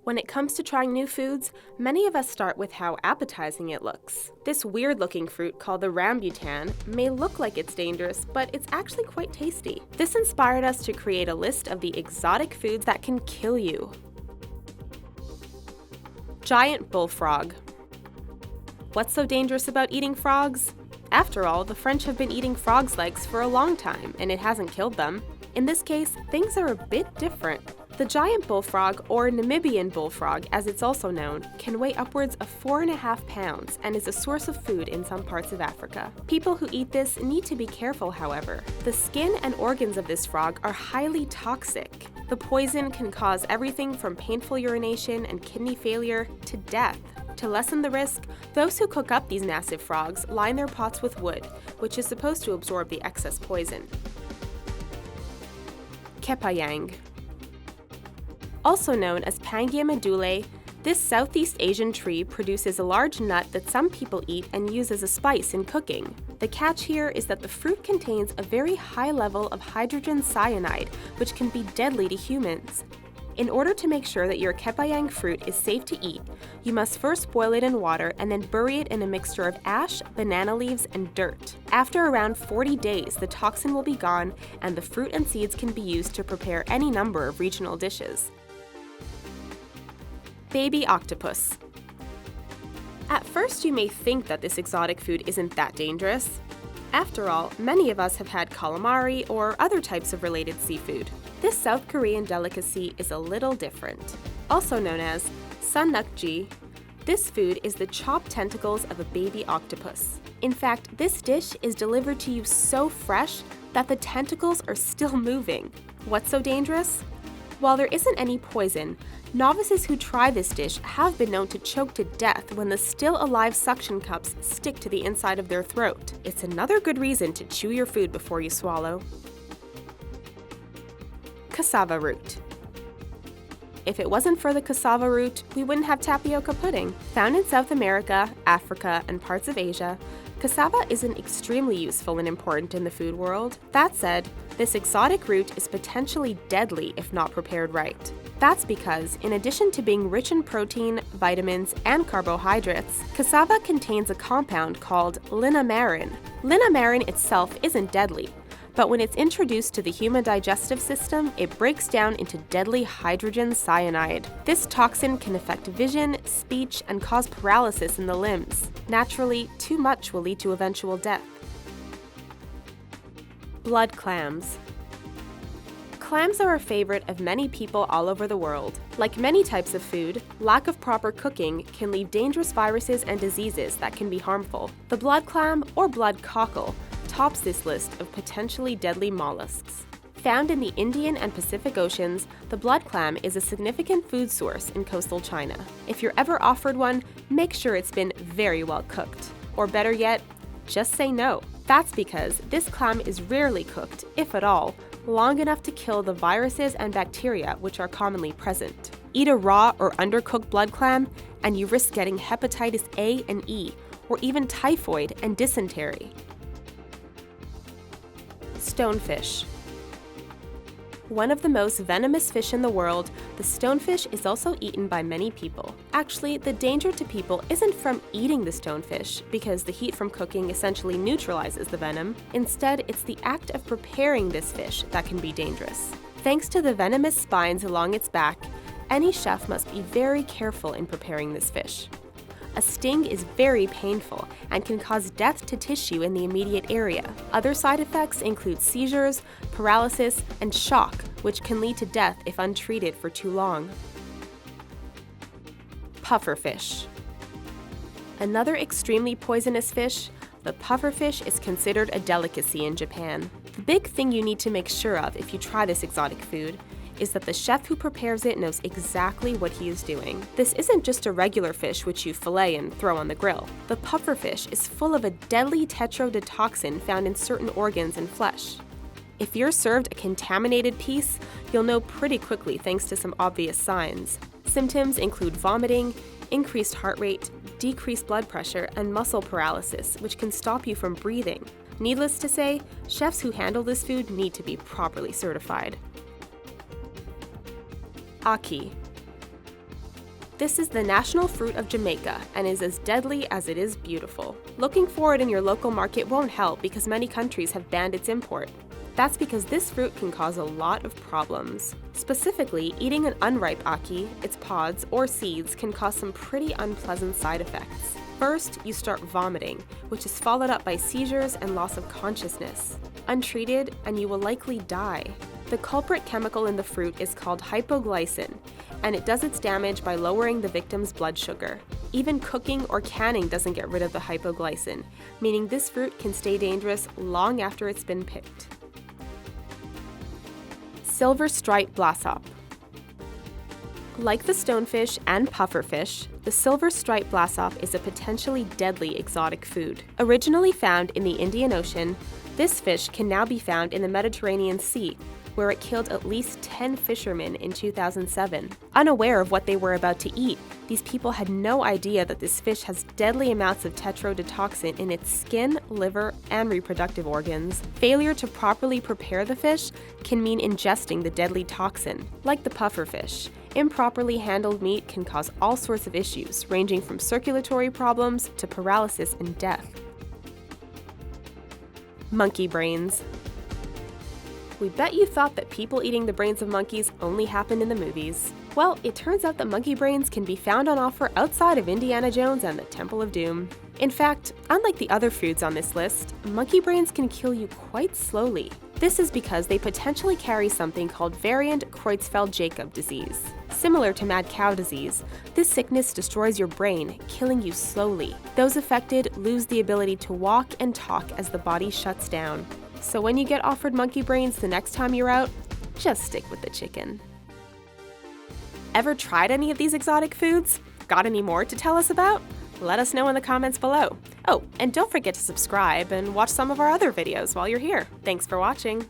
When it comes to trying new foods, many of us start with how appetizing it looks. This weird-looking fruit called the rambutan may look like it's dangerous, but it's actually quite tasty. This inspired us to create a list of the exotic foods that can kill you. Giant bullfrog. What's so dangerous about eating frogs? After all, the French have been eating frogs' legs for a long time, and it hasn't killed them. In this case, things are a bit different. The giant bullfrog, or Namibian bullfrog as it's also known, can weigh upwards of 4.5 pounds and is a source of food in some parts of Africa. People who eat this need to be careful, however. The skin and organs of this frog are highly toxic. The poison can cause everything from painful urination and kidney failure to death. To lessen the risk, those who cook up these massive frogs line their pots with wood, which is supposed to absorb the excess poison. Kepayang. Also known as Pangia medulae, this Southeast Asian tree produces a large nut that some people eat and use as a spice in cooking. The catch here is that the fruit contains a very high level of hydrogen cyanide, which can be deadly to humans. In order to make sure that your kepayang fruit is safe to eat, you must first boil it in water and then bury it in a mixture of ash, banana leaves, and dirt. After around 40 days, the toxin will be gone and the fruit and seeds can be used to prepare any number of regional dishes. Baby octopus. At first, you may think that this exotic food isn't that dangerous. After all, many of us have had calamari or other types of related seafood. This South Korean delicacy is a little different. Also known as sannakji, this food is the chopped tentacles of a baby octopus. In fact, this dish is delivered to you so fresh that the tentacles are still moving. What's so dangerous? While there isn't any poison, novices who try this dish have been known to choke to death when the still alive suction cups stick to the inside of their throat. It's another good reason to chew your food before you swallow. Cassava root. If it wasn't for the cassava root, we wouldn't have tapioca pudding. Found in South America, Africa, and parts of Asia, cassava isn't extremely useful and important in the food world. That said, this exotic root is potentially deadly if not prepared right. That's because, in addition to being rich in protein, vitamins, and carbohydrates, cassava contains a compound called linamarin. Linamarin itself isn't deadly, but when it's introduced to the human digestive system, it breaks down into deadly hydrogen cyanide. This toxin can affect vision, speech, and cause paralysis in the limbs. Naturally, too much will lead to eventual death. Blood clams. Clams are a favorite of many people all over the world. Like many types of food, lack of proper cooking can leave dangerous viruses and diseases that can be harmful. The blood clam, or blood cockle, tops this list of potentially deadly mollusks. Found in the Indian and Pacific Oceans, the blood clam is a significant food source in coastal China. If you're ever offered one, make sure it's been very well cooked. Or better yet, just say no. That's because this clam is rarely cooked, if at all, long enough to kill the viruses and bacteria which are commonly present. Eat a raw or undercooked blood clam, and you risk getting hepatitis A and E, or even typhoid and dysentery. Stonefish. One of the most venomous fish in the world, the stonefish is also eaten by many people. Actually, the danger to people isn't from eating the stonefish, because the heat from cooking essentially neutralizes the venom. Instead, it's the act of preparing this fish that can be dangerous. Thanks to the venomous spines along its back, any chef must be very careful in preparing this fish. A sting is very painful and can cause death to tissue in the immediate area. Other side effects include seizures, paralysis, and shock, which can lead to death if untreated for too long. Pufferfish. Another extremely poisonous fish, the pufferfish is considered a delicacy in Japan. The big thing you need to make sure of if you try this exotic food is that the chef who prepares it knows exactly what he is doing. This isn't just a regular fish which you fillet and throw on the grill. The pufferfish is full of a deadly tetrodotoxin found in certain organs and flesh. If you're served a contaminated piece, you'll know pretty quickly thanks to some obvious signs. Symptoms include vomiting, increased heart rate, decreased blood pressure, and muscle paralysis, which can stop you from breathing. Needless to say, chefs who handle this food need to be properly certified. Ackee. This is the national fruit of Jamaica and is as deadly as it is beautiful. Looking for it in your local market won't help because many countries have banned its import. That's because this fruit can cause a lot of problems. Specifically, eating an unripe ackee, its pods, or seeds can cause some pretty unpleasant side effects. First, you start vomiting, which is followed up by seizures and loss of consciousness. Untreated, and you will likely die. The culprit chemical in the fruit is called hypoglycin, and it does its damage by lowering the victim's blood sugar. Even cooking or canning doesn't get rid of the hypoglycin, meaning this fruit can stay dangerous long after it's been picked. SilverStripe Blossom. Like the stonefish and pufferfish, the SilverStripe Blossom is a potentially deadly exotic food. Originally found in the Indian Ocean, this fish can now be found in the Mediterranean Sea, where it killed at least 10 fishermen in 2007. Unaware of what they were about to eat, these people had no idea that this fish has deadly amounts of tetrodotoxin in its skin, liver, and reproductive organs. Failure to properly prepare the fish can mean ingesting the deadly toxin. Like the pufferfish, improperly handled meat can cause all sorts of issues, ranging from circulatory problems to paralysis and death. Monkey brains. We bet you thought that people eating the brains of monkeys only happened in the movies. Well, it turns out that monkey brains can be found on offer outside of Indiana Jones and the Temple of Doom. In fact, unlike the other foods on this list, monkey brains can kill you quite slowly. This is because they potentially carry something called variant Creutzfeldt-Jakob disease. Similar to mad cow disease, this sickness destroys your brain, killing you slowly. Those affected lose the ability to walk and talk as the body shuts down. So when you get offered monkey brains the next time you're out, just stick with the chicken. Ever tried any of these exotic foods? Got any more to tell us about? Let us know in the comments below. Oh, and don't forget to subscribe and watch some of our other videos while you're here. Thanks for watching.